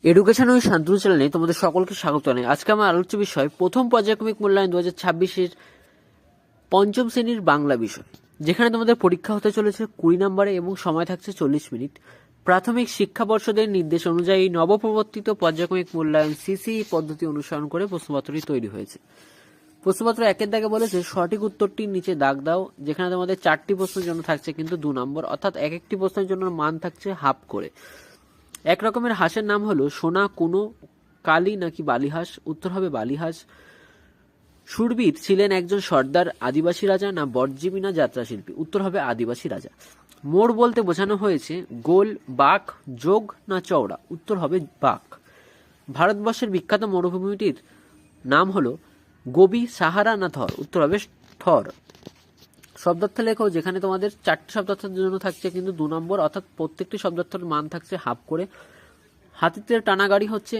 Education with Shantanu চ্যানেলে তোমাদের সকলকে স্বাগত জানাই। আজকে আমার আলোচ্য বিষয় প্রথম পর্যায়ক্রমিক মূল্যায়ন 2026-এর পঞ্চম শ্রেণীর বাংলা বিষয়, যেখানে তোমাদের পরীক্ষা হতে চলেছে 20 নম্বরে এবং সময় থাকছে 40 মিনিট। প্রাথমিক শিক্ষা পর্ষদের নির্দেশ অনুযায়ী নবপ্রবর্তিত পর্যায়ক্রমিক মূল্যায়ন সিসি পদ্ধতি অনুসরণ করে প্রশ্নপত্রটি তৈরি হয়েছে। প্রশ্নপত্র 1-এর দাগে বলেছে সঠিক উত্তরটির নিচে দাগ দাও, যেখানে তোমাদের 4টি প্রশ্নের জন্য থাকছে কিন্তু 2 নম্বর, অর্থাৎ এক একটি প্রশ্নের জন্য মান থাকছে হাফ করে। এক রকমের হাঁসের নাম হলো সোনা, কুনো, কালী নাকি বালিহাঁস? উত্তর হবে বালিহাঁস। সুরবীর ছিলেন একজন সর্দার, আদিবাসী রাজা না বটজীবী না যাত্রা শিল্পী? উত্তর হবে আদিবাসী রাজা। মোড় বলতে বোঝানো হয়েছে গোল, বাঁক, যোগ না চওড়া? উত্তর হবে বাঁক। ভারতবর্ষের বিখ্যাত মরুভূমিটির নাম হলো গোবি, সাহারা না থর? উত্তর হবে থর। শব্দার্থ লেখো, যেখানে তোমাদের 4টি শব্দার্থের জন্য থাকছে কিন্তু 2 নম্বর, অর্থাৎ প্রত্যেকটি শব্দার্থের মান থাকছে হাফ করে। হাতিতে টানা গাড়ি হচ্ছে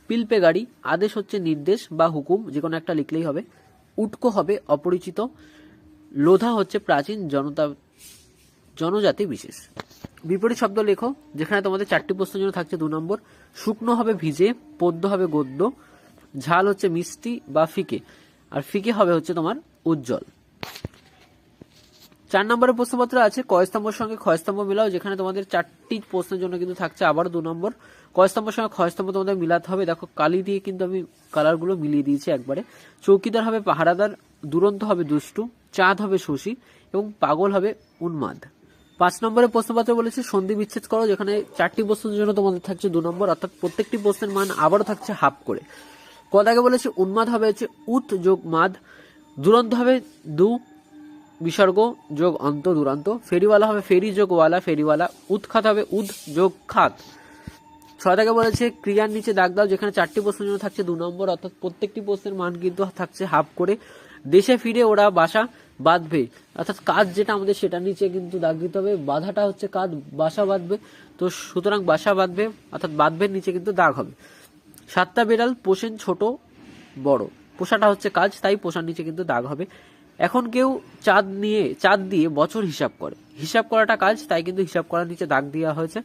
পিলপে গাড়ি, আদেশ হচ্ছে নির্দেশ বা হুকুম, যে কোনো একটা লিখলেই হবে। উটকো হবে অপরিচিত, লোধা হচ্ছে প্রাচীন জনজাতি বিশেষ। বিপরীত শব্দ লেখো, যেখানে তোমাদের 4টি প্রশ্নের জন্য থাকছে 2 নম্বর। শুকনো হবে ভিজে, পদ্য হবে গদ্য, ঝাল হচ্ছে মিষ্টি বা ফিকে, আর ফিকে হবে হচ্ছে তোমার উজ্জ্বল। 4 নম্বরের প্রশ্নপত্র আছে কয়স্তম্ভের সঙ্গে ক্ষয়স্তম্ভ মিলাও, যেখানে তোমাদের 4টি প্রশ্নের জন্য কিন্তু থাকছে আবার 2 নম্বর। কয়স্তম্ভের সঙ্গে ক্ষয়স্তম্ভ তোমাদের মিলাতে হবে, দেখো কালি দিয়ে কিন্তু আমি কালারগুলো মিলিয়ে দিয়েছি একবারে। চৌকিদার হবে পাহারাদার, দুরন্ত হবে দুষ্টু, চাঁদ হবে শশী এবং পাগল হবে উন্মাদ। 5 নম্বরের প্রশ্নপত্র বলেছে সন্ধি বিচ্ছেদ করো, যেখানে 4টি প্রশ্নের জন্য তোমাদের থাকছে 2 নম্বর, অর্থাৎ প্রত্যেকটি প্রশ্নের মান আবারও থাকছে হাফ করে। কদাকে বলেছে উন্মাদ হবে হচ্ছে উত যোগ মাদ, দুরন্ত হবে দু বিসর্গ যোগ অন্ত দুরান্ত, ফেরিওয়ালা হবে ফেরি যোগ ওয়ালা ফেরিওয়ালা, উৎখাত হবে উদ যোগ খাত। 6 থেকে বলেছে ক্রিয়ার নিচে দাগ দাও, যেখানে 4টি প্রশ্নের জন্য থাকছে 2 নম্বর, অর্থাৎ প্রত্যেকটি প্রশ্নের মান কিন্তু থাকছে হাফ করে। দেশে ফিরে ওরা বাসা বাঁধবে, অর্থাৎ কাজ যেটা আমাদের সেটা নিচে কিন্তু দাগ দিতে হবে। বাধাটা হচ্ছে কাজ, বাসা বাঁধবে, তো সুতরাং বাসা বাঁধবে অর্থাৎ বাঁধবের নিচে কিন্তু দাগ হবে। 7টা বিড়াল পোষেন ছোট বড়, পোষাটা হচ্ছে কাজ, তাই পোষার নিচে কিন্তু দাগ হবে। এখন কেউ চাঁদ দিয়ে বছর হিসাব করে, হিসাব করাটা কাজ, তাই কিন্তু হিসাব করার নিচে দাগ দেওয়া হয়েছে।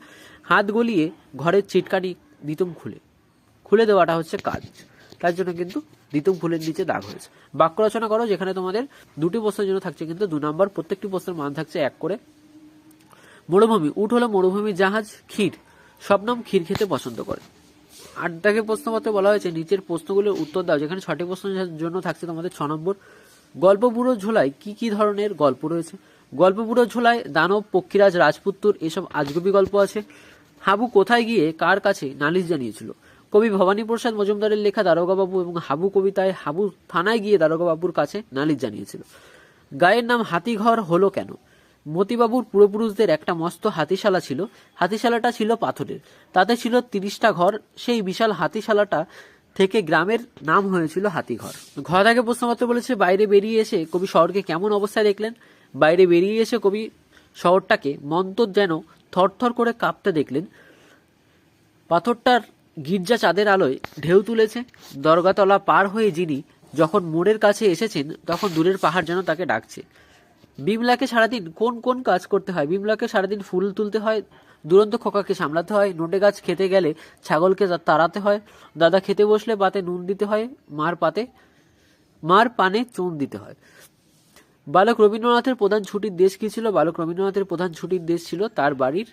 হাত গলিয়ে ঘরের চিটকানি দিতুম খুলে দেওয়াটা হচ্ছে কাজ, তার জন্য কিন্তু দিতুম ফুলের নিচে দাগ হয়েছে। বাক্য রচনা করো, যেখানে তোমাদের 2টি প্রশ্নের জন্য থাকছে কিন্তু 2 নম্বর, প্রত্যেকটি প্রশ্নের মান থাকছে 1 করে। মরুভূমি, উট হলো মরুভূমি জাহাজ, ক্ষীর শবনম ক্ষীর খেতে পছন্দ করে। 8 দাগে প্রশ্নপত্রে বলা হয়েছে নিচের প্রশ্নগুলোর উত্তর দাও, যেখানে 6টি প্রশ্নের জন্য থাকছে তোমাদের 6 নম্বর। গল্প বুড়ো ঝোলায় কি কি ধরনের গল্প রয়েছে? গল্প বুড়ো ঝোলায় দানব, পক্ষীরাজ, রাজপুত্তর এসব আজগুবি গল্প আছে। হাবু কোথায় গিয়ে কার কাছে নালিশ জানিয়েছিল? কবি ভবানীপ্রসাদ মজুমদারের লেখা দারোগাবাবু এবং হাবু কবিতায় হাবু থানায় গিয়ে দারোগাবাবুর কাছে নালিশ জানিয়েছিল। গায়ের নাম হাতিঘর হলো কেন? মতিবাবুর পূর্বপুরুষদের একটা মস্ত হাতিশালা ছিল, হাতিশালাটা ছিল পাথরের, তাতে ছিল 30টা ঘর, সেই বিশাল হাতিশালাটা থেকে গ্রামের নাম হয়েছিল হাতিঘর। ঘর থেকে প্রশ্নপত্র বলেছে বাইরে বেরিয়ে এসে কবি শহরকে কেমন অবস্থায় দেখলেন? বাইরে বেরিয়ে এসে কবি শহরটাকে মন্তর যেন থরথর করে কাঁপতে দেখলেন। পাথরটার গির্জা চাঁদের আলোয় ঢেউ তুলেছে, দরগাতলা পার হয়ে যিনি যখন মোড়ের কাছে এসেছেন তখন দূরের পাহাড় যেন তাকে ডাকছে। বিমলাকে সারাদিন কোন কোন কাজ করতে হয়? বিমলাকে সারাদিন ফুল তুলতে হয়, দুরন্ত খোকাকে সামলাতে হয়, নোটে গাছ খেতে গেলে ছাগলকে তাড়াতে হয়, দাদা খেতে বসলে পাতে নুন দিতে হয়, মার পানে চুন দিতে হয়। বালক রবীন্দ্রনাথের প্রধান ছুটির দেশ কি ছিল? বালক রবীন্দ্রনাথের প্রধান ছুটির দেশ ছিল তার বাড়ির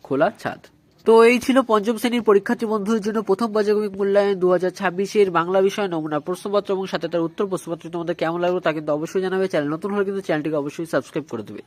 খোলা ছাদ। তো এই ছিল পঞ্চম শ্রেণীর পরীক্ষার্থী বন্ধুদের জন্য প্রথম পর্যায়ক্রমিক মূল্যায়ন 2026-এর বাংলা বিষয় নমুনা প্রশ্নপত্র এবং সাথে তার উত্তর। প্রশ্নপত্র তোমাদের কেমন লাগলো তা কিন্তু অবশ্যই জানাবে। চ্যানেল নতুন হলে কিন্তু চ্যানেলটিকে অবশ্যই সাবস্ক্রাইব করে দেবে।